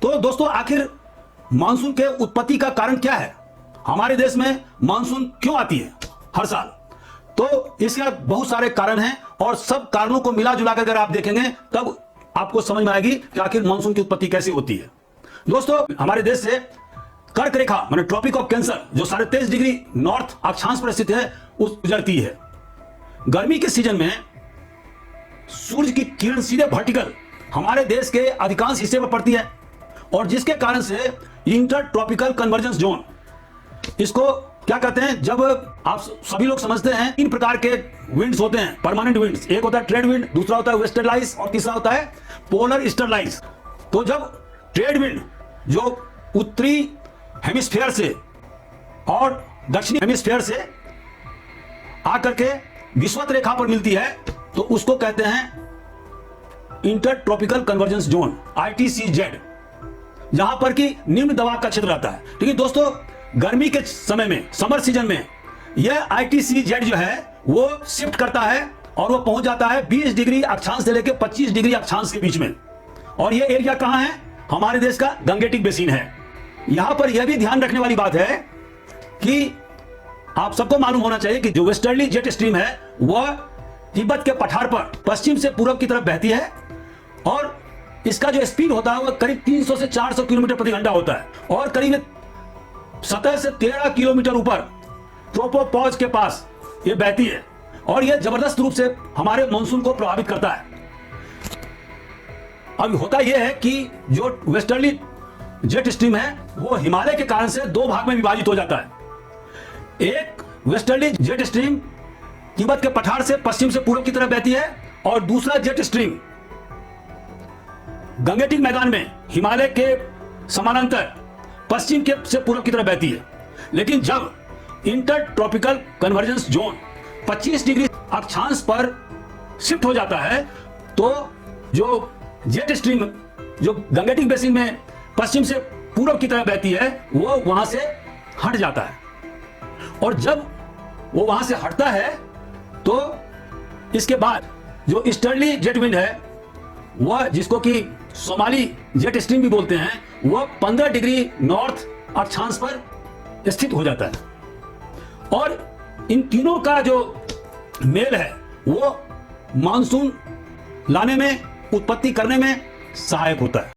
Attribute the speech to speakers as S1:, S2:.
S1: तो दोस्तों आखिर मानसून के उत्पत्ति का कारण क्या है? हमारे देश में मानसून क्यों आती है हर साल? तो इसके बहुत सारे कारण हैं और सब कारणों को मिला जुला कर अगर आप देखेंगे तब आपको समझ में आएगी कि आखिर मानसून की उत्पत्ति कैसे होती है। दोस्तों हमारे देश से कर्क रेखा माने ट्रॉपिक ऑफ कैंसर जो 23.5 डिग्री नॉर्थ अक्षांश पर स्थित है उस गुजरती है। गर्मी के सीजन में सूर्य की किरण सीधे वर्टिकल हमारे देश के अधिकांश हिस्से पर पड़ती है और जिसके कारण से इंटर ट्रॉपिकल कन्वर्जेंस जोन, इसको क्या कहते हैं, जब आप सभी लोग समझते हैं 3 प्रकार के विंड्स होते हैं, परमानेंट विंड्स। एक होता है ट्रेड विंड, दूसरा होता है वेस्टर्लाइज और तीसरा होता है पोलर ईस्टर्लाइज। तो जब ट्रेड विंड जो उत्तरी हेमिस्फीयर से और दक्षिणी हेमिस्फीयर से आकर के विषुवत रेखा पर मिलती है तो उसको कहते हैं inter tropical convergence zone ITCZ, जहां पर कि निम्न दबाव का क्षेत्र रहता है। ठीक है दोस्तों, गर्मी के समय में समर सीजन में यह ITCZ जो है वो शिफ्ट करता है और वो पहुंच जाता है 20 डिग्री अक्षांश से लेकर 25 डिग्री अक्षांश के बीच में। और ये एरिया कहां है? हमारे देश का गंगेटिक बेसिन है। यहां पर यह भी ध्यान रखने वाली बात है कि आप सबको मालूम होना चाहिए कि जो वेस्टर्ली जेट स्ट्रीम है वह तिब्बत के पठार पर पश्चिम से पूर्व की तरफ बहती है और इसका जो स्पीड होता है वह करीब 300 से 400 किलोमीटर प्रति घंटा होता है और करीब 17 से 13 किलोमीटर ऊपर ट्रोपोपॉज के पास यह बहती है और यह जबरदस्त रूप से हमारे मानसून को प्रभावित करता है। अब होता यह है कि जो वेस्टर्ली जेट स्ट्रीम है वो हिमालय के कारण से 2 भाग में विभाजित हो जाता है। एक वेस्टर्ली जेट स्ट्रीम तिब्बत के पठार से पश्चिम से पूर्व की तरफ बहती है और दूसरा जेट स्ट्रीम गंगेटिक मैदान में हिमालय के समानांतर पश्चिम के से पूर्व की तरफ बहती है। लेकिन जब inter tropical convergence zone 25 degree अक्षांश पर शिफ्ट हो जाता है तो जो जेट स्ट्रीम जो गंगेटिक बेसिन में पश्चिम से पूर्व की तरफ बहती है वो वहां से हट जाता है और जब वो वहां से हटता है तो इसके बाद जो ईस्टर्ली जेट विंड है वह जिसको कि सोमाली जेट स्ट्रीम भी बोलते हैं वह 15 डिग्री नॉर्थ अक्षांश पर स्थित हो जाता है और इन तीनों का जो मेल है वो मानसून लाने में उत्पत्ति करने में सहायक होता है।